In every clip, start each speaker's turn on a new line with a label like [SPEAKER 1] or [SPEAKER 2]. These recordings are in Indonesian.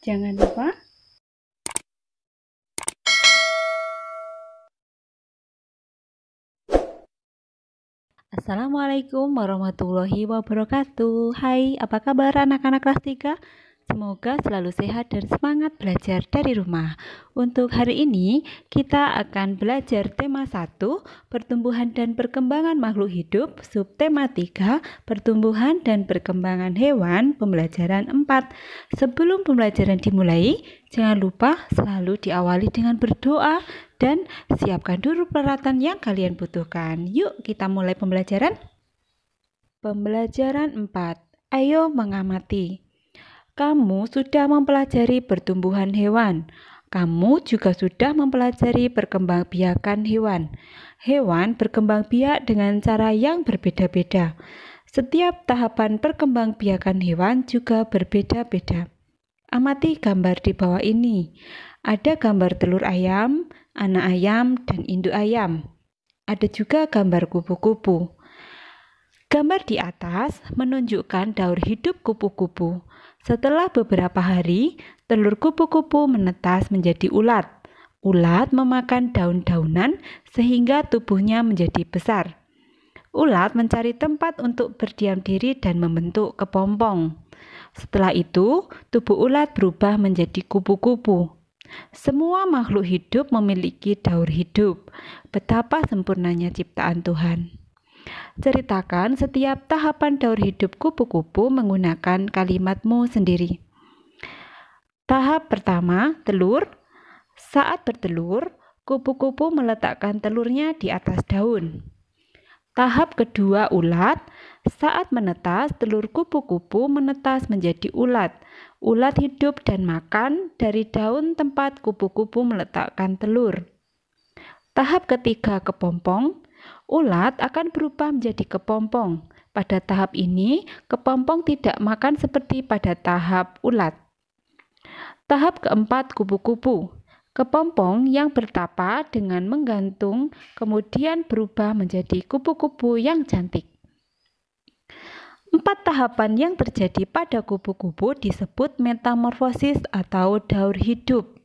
[SPEAKER 1] Jangan lupa Assalamualaikum warahmatullahi wabarakatuh. Hai, apa kabar anak-anak kelas 3? Semoga selalu sehat dan semangat belajar dari rumah. Untuk hari ini, kita akan belajar tema 1, pertumbuhan dan perkembangan makhluk hidup, subtema 3, pertumbuhan dan perkembangan hewan, pembelajaran 4. Sebelum pembelajaran dimulai, jangan lupa selalu diawali dengan berdoa dan siapkan dulu peralatan yang kalian butuhkan. Yuk, kita mulai pembelajaran. Pembelajaran 4. Ayo mengamati. Kamu sudah mempelajari pertumbuhan hewan. Kamu juga sudah mempelajari perkembangbiakan hewan. Hewan berkembang biak dengan cara yang berbeda-beda. Setiap tahapan perkembangbiakan hewan juga berbeda-beda. Amati gambar di bawah ini. Ada gambar telur ayam, anak ayam, dan induk ayam. Ada juga gambar kupu-kupu. Gambar di atas menunjukkan daur hidup kupu-kupu. Setelah beberapa hari, telur kupu-kupu menetas menjadi ulat. Ulat memakan daun-daunan sehingga tubuhnya menjadi besar. Ulat mencari tempat untuk berdiam diri dan membentuk kepompong. Setelah itu, tubuh ulat berubah menjadi kupu-kupu. Semua makhluk hidup memiliki daur hidup. Betapa sempurnanya ciptaan Tuhan. Ceritakan setiap tahapan daur hidup kupu-kupu menggunakan kalimatmu sendiri. Tahap pertama, telur. Saat bertelur, kupu-kupu meletakkan telurnya di atas daun. Tahap kedua, ulat. Saat menetas, telur kupu-kupu menetas menjadi ulat. Ulat hidup dan makan dari daun tempat kupu-kupu meletakkan telur. Tahap ketiga, kepompong. Ulat akan berubah menjadi kepompong. Pada tahap ini, kepompong tidak makan seperti pada tahap ulat. Tahap keempat, kupu-kupu. Kepompong yang bertapa dengan menggantung kemudian berubah menjadi kupu-kupu yang cantik. 4 tahapan yang terjadi pada kupu-kupu disebut metamorfosis atau daur hidup.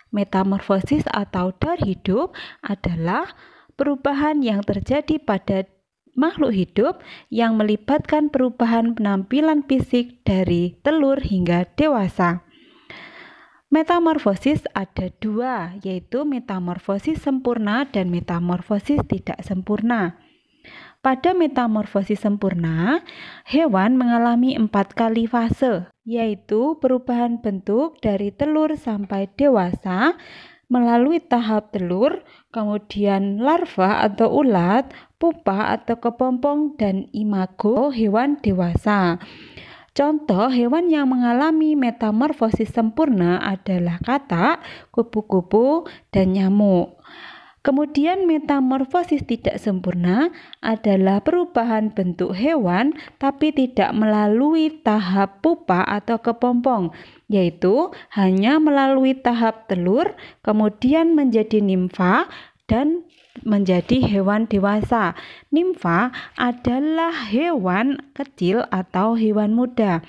[SPEAKER 1] Metamorfosis atau daur hidup adalah perubahan yang terjadi pada makhluk hidup yang melibatkan perubahan penampilan fisik dari telur hingga dewasa. Metamorfosis ada 2, yaitu metamorfosis sempurna dan metamorfosis tidak sempurna. Pada metamorfosis sempurna, hewan mengalami 4 kali fase, yaitu perubahan bentuk dari telur sampai dewasa, melalui tahap telur, kemudian larva atau ulat, pupa atau kepompong, dan imago hewan dewasa. Contoh hewan yang mengalami metamorfosis sempurna adalah katak, kupu-kupu, dan nyamuk. Kemudian metamorfosis tidak sempurna adalah perubahan bentuk hewan tapi tidak melalui tahap pupa atau kepompong, yaitu hanya melalui tahap telur, kemudian menjadi nimfa dan menjadi hewan dewasa. Nimfa adalah hewan kecil atau hewan muda.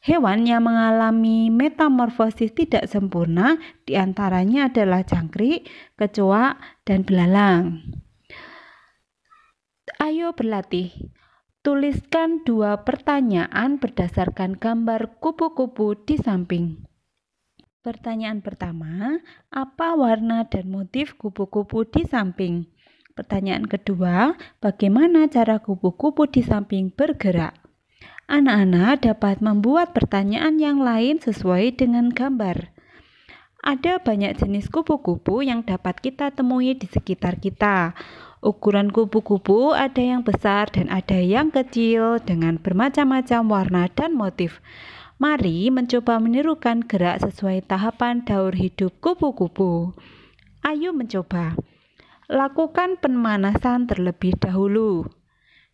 [SPEAKER 1] Hewan yang mengalami metamorfosis tidak sempurna diantaranya adalah jangkrik, kecoa, dan belalang. Ayo berlatih. Tuliskan 2 pertanyaan berdasarkan gambar kupu-kupu di samping. Pertanyaan pertama, apa warna dan motif kupu-kupu di samping? Pertanyaan kedua, bagaimana cara kupu-kupu di samping bergerak? Anak-anak dapat membuat pertanyaan yang lain sesuai dengan gambar. Ada banyak jenis kupu-kupu yang dapat kita temui di sekitar kita. Ukuran kupu-kupu ada yang besar dan ada yang kecil dengan bermacam-macam warna dan motif. Mari mencoba menirukan gerak sesuai tahapan daur hidup kupu-kupu. Ayo mencoba. Lakukan pemanasan terlebih dahulu.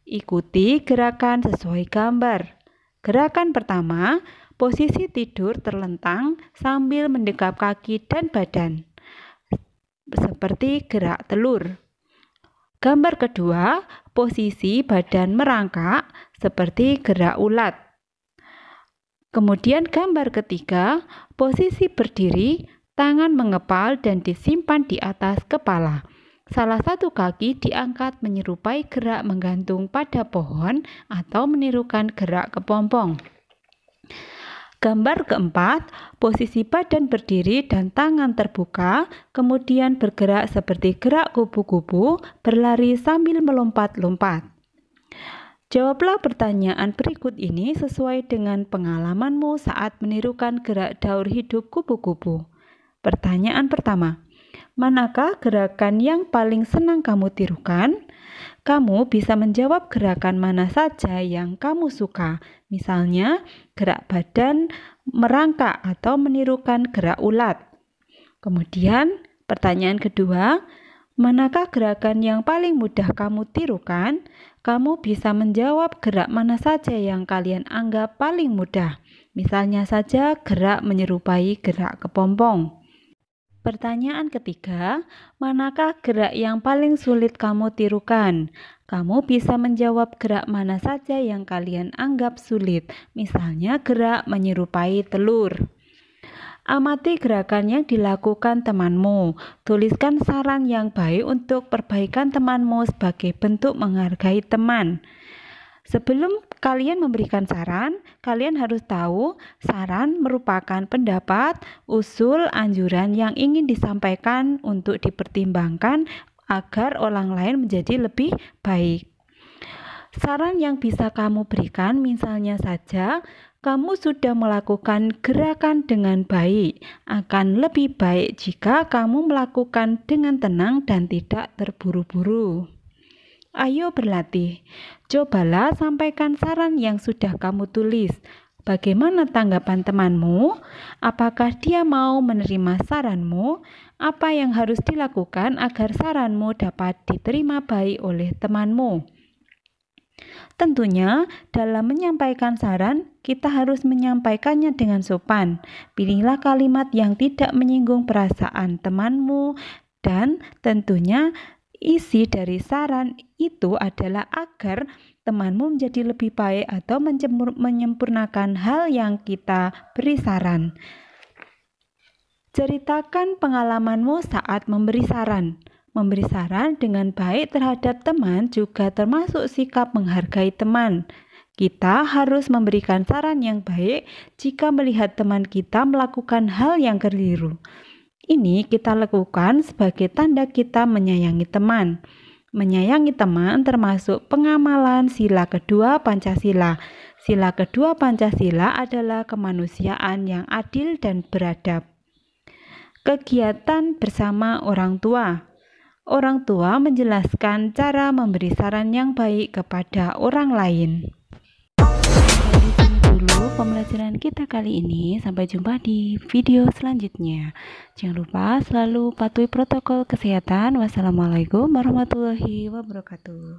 [SPEAKER 1] Ikuti gerakan sesuai gambar. Gerakan pertama, posisi tidur terlentang sambil mendekap kaki dan badan, seperti gerak telur. Gambar kedua, posisi badan merangkak seperti gerak ulat. Kemudian gambar ketiga, posisi berdiri, tangan mengepal dan disimpan di atas kepala. Salah satu kaki diangkat menyerupai gerak menggantung pada pohon atau menirukan gerak kepompong. Gambar keempat, posisi badan berdiri dan tangan terbuka, kemudian bergerak seperti gerak kupu-kupu, berlari sambil melompat-lompat. Jawablah pertanyaan berikut ini sesuai dengan pengalamanmu saat menirukan gerak daur hidup kupu-kupu. Pertanyaan pertama, manakah gerakan yang paling senang kamu tirukan? Kamu bisa menjawab gerakan mana saja yang kamu suka, misalnya gerak badan, merangkak, atau menirukan gerak ulat. Kemudian, pertanyaan kedua, manakah gerakan yang paling mudah kamu tirukan? Kamu bisa menjawab gerak mana saja yang kalian anggap paling mudah, misalnya saja gerak menyerupai gerak kepompong. Pertanyaan ketiga, manakah gerak yang paling sulit kamu tirukan? Kamu bisa menjawab gerak mana saja yang kalian anggap sulit, misalnya gerak menyerupai telur. Amati gerakan yang dilakukan temanmu. Tuliskan saran yang baik untuk perbaikan temanmu sebagai bentuk menghargai teman. Sebelum kalian memberikan saran, kalian harus tahu saran merupakan pendapat, usul, anjuran yang ingin disampaikan untuk dipertimbangkan agar orang lain menjadi lebih baik. Saran yang bisa kamu berikan misalnya saja, kamu sudah melakukan gerakan dengan baik. Akan lebih baik jika kamu melakukan dengan tenang dan tidak terburu-buru. Ayo berlatih. Cobalah sampaikan saran yang sudah kamu tulis. Bagaimana tanggapan temanmu? Apakah dia mau menerima saranmu? Apa yang harus dilakukan agar saranmu dapat diterima baik oleh temanmu? Tentunya, dalam menyampaikan saran, kita harus menyampaikannya dengan sopan. Pilihlah kalimat yang tidak menyinggung perasaan temanmu dan tentunya isi dari saran itu adalah agar temanmu menjadi lebih baik atau menyempurnakan hal yang kita beri saran. Ceritakan pengalamanmu saat memberi saran. Memberi saran dengan baik terhadap teman juga termasuk sikap menghargai teman. Kita harus memberikan saran yang baik jika melihat teman kita melakukan hal yang keliru. Ini kita lakukan sebagai tanda kita menyayangi teman. Menyayangi teman termasuk pengamalan sila kedua Pancasila. Sila kedua Pancasila adalah kemanusiaan yang adil dan beradab. Kegiatan bersama orang tua. Orang tua menjelaskan cara memberi saran yang baik kepada orang lain. Dulu pembelajaran kita kali ini. Sampai jumpa di video selanjutnya. Jangan lupa selalu patuhi protokol kesehatan. Wassalamualaikum warahmatullahi wabarakatuh.